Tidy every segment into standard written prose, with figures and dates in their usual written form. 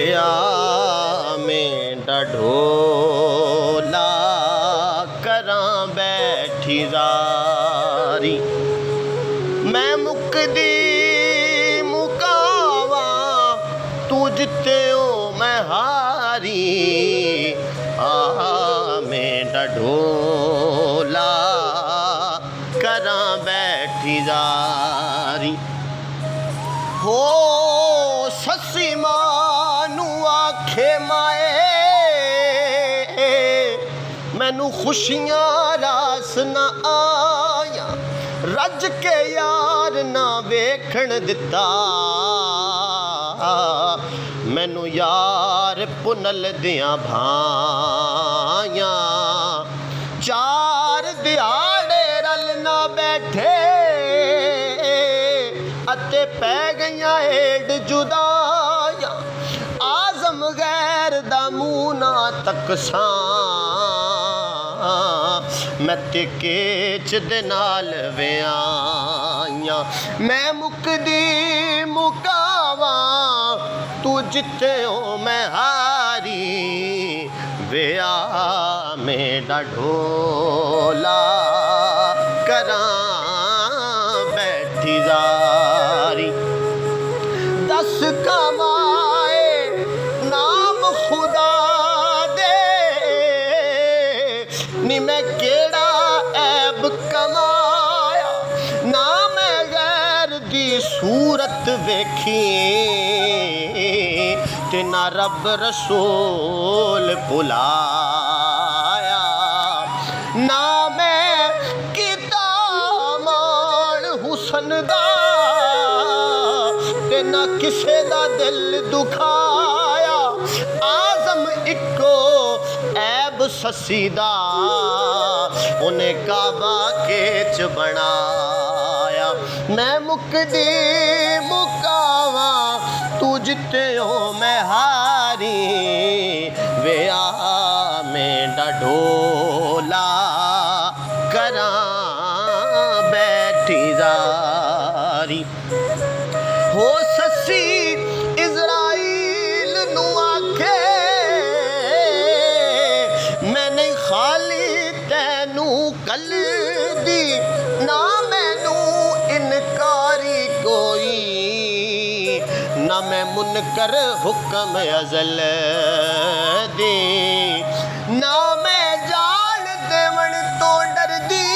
वे में ढोला करां बैठी जारी। मैं मुकदी मुकावा तू जिते ओ मैं हारी। में ढोला करां बैठी जारी। हो ससी मानू आखे माए मैनू खुशियां रास ना आया। रज के यार ना वेखण दिता मैनू यार पुनल दियां भायां। चार दिहाड़े रल ना बैठे अते पै गईयां एड जुदाया। आज़म गैर दा मूंह ना तकसां मैं ते केच दे नाल विआइयां। मैं मुकदी मुकावा तू जिते हो मैं हारी। विआ में ढोला करां बैठी जारी। दस कमाए नाम खुदा दे नी मैं केड़ा ऐब कमाया। ना मैं गैर दी सूरत वेखी ते ना रब रसूल भुलाया। ना मैं कीता मान हुसन दा ते ना किसे दा दिल दुखाया। आज़म इको ऐब ससी दा उन्हें काबा केच बनाया। मैं मुकदी मुकावा तू जिते हो मैं हारी। विआ में ढोला करां बैठी जारी। हो ससी इज़राइल नू आखे मैं नहीं खाली तैनू कल दी। ना मैनू इनकारी कोई ना मैं मुनकर हुक्म अज़ल दी। ना मैं जान देवण तो डर दी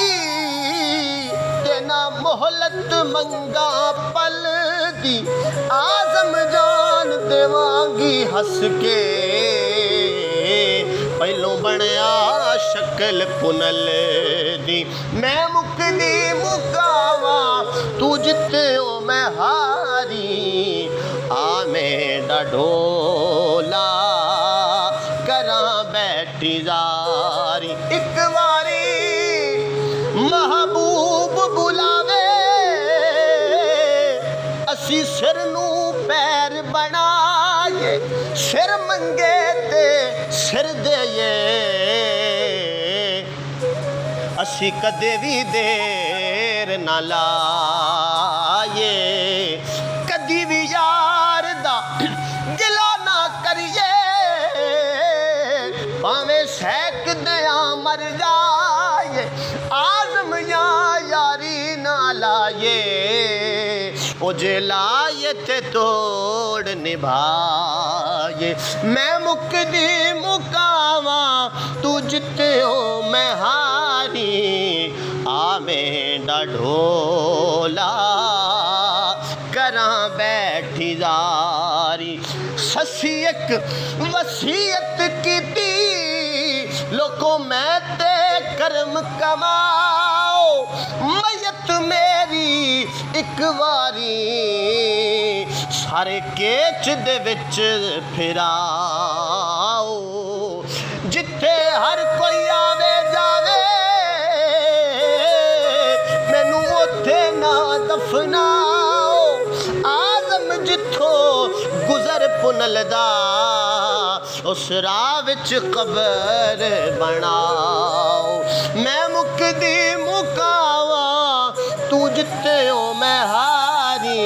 ते ना मोहलत मंगा पल दी। आज़म जान देवांगी हस के पहलों बनया शक्ल पुनल दी। मैं मुकदी मुकावा तू जिते हो मैं हारी। में ढोला करां बैठी जारी। एक बारी महबूब बुलावे असी सिर नू पैर बनाए। सिर मंगे ते सिर देए असी कदे भी देर ना लाए। कदी भी यार दा गिला ना करिए भावें सैक दया मर जाए। आज़म या यारी ना लाए ओ जे लाए ते तोड़ निभाए। मैं मुकदी मुकावा तू जिते हो मैं हारी। में ढोला करां बैठी जारी। ससी एक वसीयत कीती लोको मैं ते कर्म कमाओ। मैयत मेरी एक वारी सारे केच दे विच फिराओ। जिथे हर कोई आवे जावे मैनू ओथे ना दफनाओ। आज़म जिथों गुजर पुनल दा उस राह विच कबर बनाओ। मैं मुकदी मुकावा तू जिते हो मैं हारी।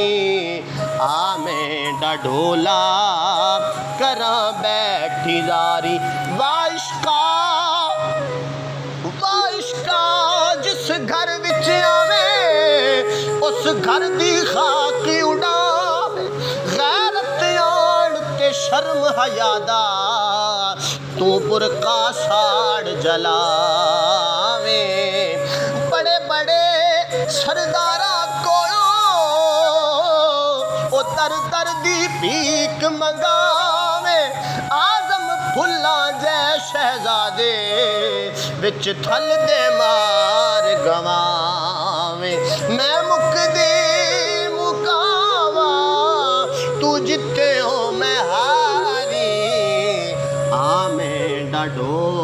में मैं ढोला करा बैठी जारी। वाइश्का जिस घर विच आवे उस घर दी खाक उड़ावे। गैरत आन ते शर्म हयादा तू बुरका साड़ जलावे। बड़े बड़े सरदारा कोलों ओ तर तर दी भीख मंगावे। आजम फुल्ला जै शहजादे विच थल दे मार गवावे। मैं मुकदी मुकावा तू जिते हो मैं हारी। आ मैं ढोला